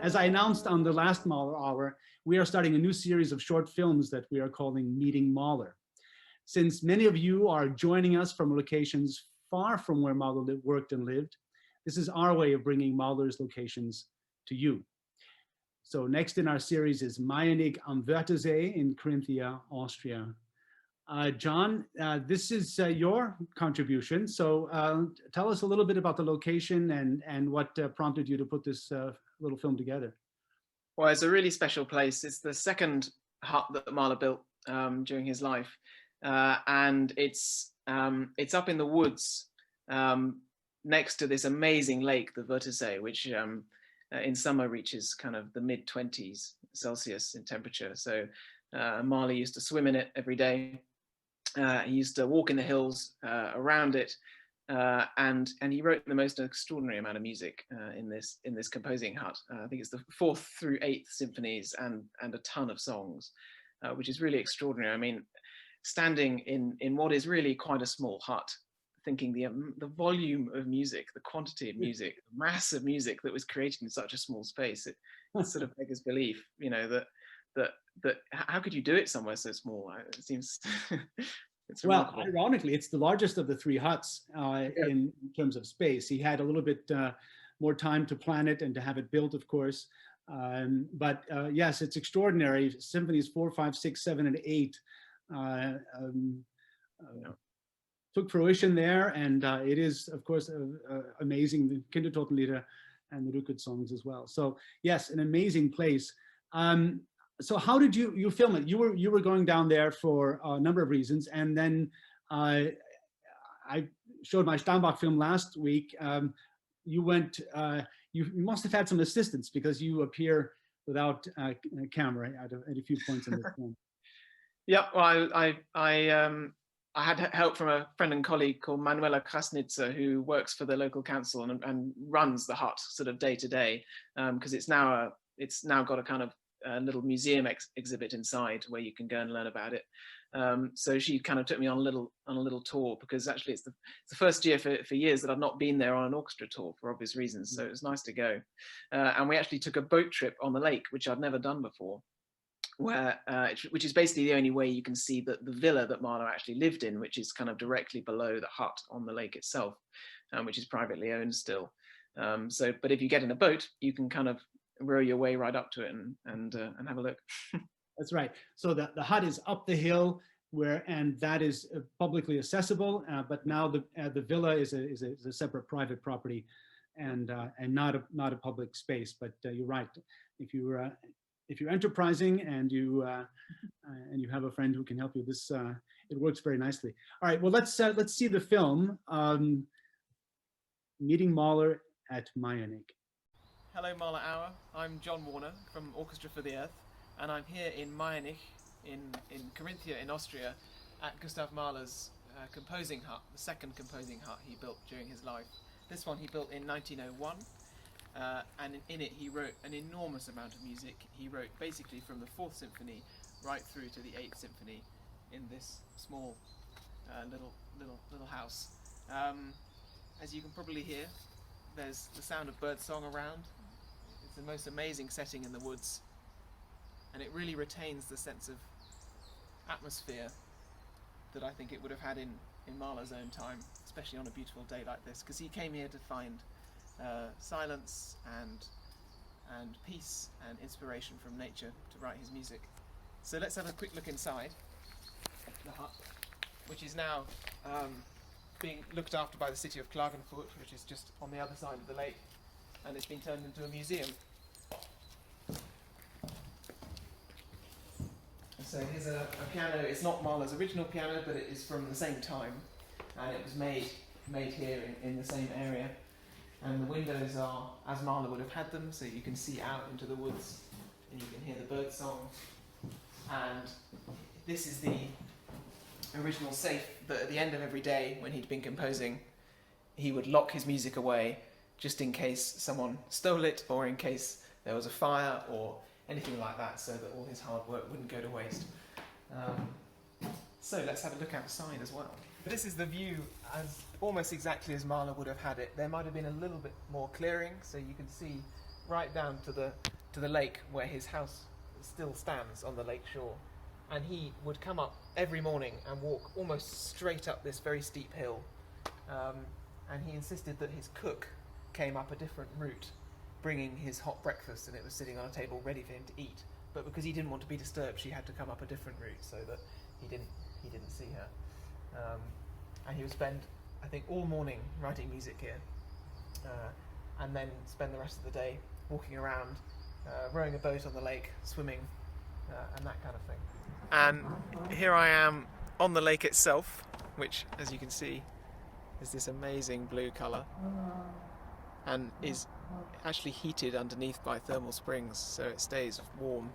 As I announced on the last Mahler Hour, we are starting a new series of short films that we are calling Meeting Mahler. Since many of you are joining us from locations far from where Mahler worked and lived, this is our way of bringing Mahler's locations to you. So next in our series is Maiernigg am Wörthersee in Carinthia, Austria. John, this is your contribution. So tell us a little bit about the location and what prompted you to put this little film together. Well, it's a really special place. It's the second hut that Mahler built during his life, and it's up in the woods next to this amazing lake, the Wörthersee, which in summer reaches kind of the mid-20s Celsius in temperature. So Mahler used to swim in it every day. He used to walk in the hills around it, and he wrote the most extraordinary amount of music in this composing hut. I think it's the 4th through 8th symphonies and a ton of songs, which is really extraordinary. I mean, standing in what is really quite a small hut, thinking the volume of music, the quantity of music, the mass of music that was created in such a small space, it sort of beggars belief, you know, that how could you do it somewhere so small? It seems it's well, ironically, it's the largest of the 3 huts in terms of space. He had a little bit more time to plan it and to have it built, of course. But yes, it's extraordinary. Symphonies 4, 5, 6, 7, and 8 took fruition there, and it is, of course, amazing. The Kindertotenlieder and the Rückert songs as well. So yes, an amazing place. So how did you film it? You were going down there for a number of reasons, and then I showed my Steinbach film last week. You went. You must have had some assistance because you appear without a camera at a few points in the film. Yeah, well, I had help from a friend and colleague called Manuela Krasnitzer, who works for the local council and runs the hut sort of day to day, because it's now got a kind of little museum exhibit inside where you can go and learn about it. So she kind of took me on a little tour, because actually it's the first year for years that I've not been there on an orchestra tour for obvious reasons. So it was nice to go, and we actually took a boat trip on the lake, which I'd never done before, which is basically the only way you can see the villa that Mahler actually lived in, which is kind of directly below the hut on the lake itself, which is privately owned still. But if you get in a boat, you can kind of row your way right up to it and have a look. That's right. So the hut is up the hill, and that is publicly accessible. But now the villa is a separate private property, and not a public space. But you're right. If you're enterprising and you have a friend who can help you, this it works very nicely. All right. Well, let's see the film. Meeting Mahler at Maiernigg. Hello, Mahler Hour. I'm John Warner from Orchestra for the Earth, and I'm here in Maiernigg, in Carinthia in Austria, at Gustav Mahler's composing hut, the second composing hut he built during his life. This one he built in 1901, and in it he wrote an enormous amount of music. He wrote basically from the 4th Symphony right through to the 8th Symphony in this small little house. As you can probably hear, there's the sound of birdsong around. It's the most amazing setting in the woods, and it really retains the sense of atmosphere that I think it would have had in Mahler's own time, especially on a beautiful day like this, because he came here to find silence and peace and inspiration from nature to write his music. So let's have a quick look inside the hut, which is now being looked after by the city of Klagenfurt, which is just on the other side of the lake, and it's been turned into a museum. And so here's a piano. It's not Mahler's original piano, but it is from the same time, and it was made here in the same area. And the windows are as Mahler would have had them, so you can see out into the woods, and you can hear the bird song. And this is the original safe that at the end of every day when he'd been composing, he would lock his music away just in case someone stole it, or in case there was a fire or anything like that, so that all his hard work wouldn't go to waste. So let's have a look outside as well. This is the view almost exactly as Mahler would have had it. There might have been a little bit more clearing, so you can see right down to the lake where his house still stands on the lake shore. And he would come up every morning and walk almost straight up this very steep hill. And he insisted that his cook came up a different route, bringing his hot breakfast, and it was sitting on a table ready for him to eat. But because he didn't want to be disturbed, she had to come up a different route so that he didn't see her. And he would spend, I think, all morning writing music here, and then spend the rest of the day walking around, rowing a boat on the lake, swimming, and that kind of thing. And here I am on the lake itself, which, as you can see, is this amazing blue colour, and is actually heated underneath by thermal springs, so it stays warm.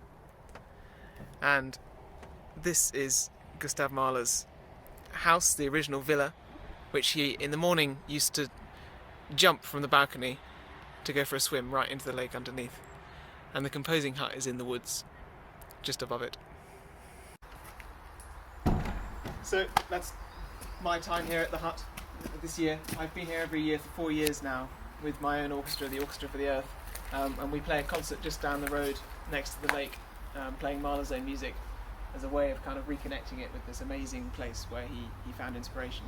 And this is Gustav Mahler's house, the original villa, which he in the morning used to jump from the balcony to go for a swim right into the lake underneath. And the composing hut is in the woods just above it. So that's my time here at the hut this year. I've been here every year for 4 years now with my own orchestra, the Orchestra for the Earth, and we play a concert just down the road next to the lake, playing Mahler's own music as a way of kind of reconnecting it with this amazing place where he found inspiration.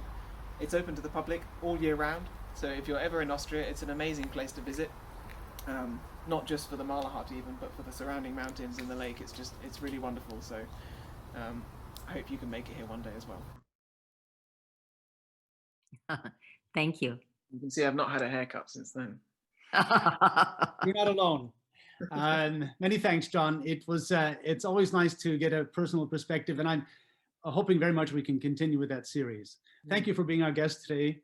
It's open to the public all year round, so if you're ever in Austria, it's an amazing place to visit. Not just for the Mahler hut even, but for the surrounding mountains and the lake. It's really wonderful, so I hope you can make it here one day as well. Thank you. You can see I've not had a haircut since then. You're not alone. Many thanks, John. It's always nice to get a personal perspective, and I'm hoping very much we can continue with that series. Thank you for being our guest today.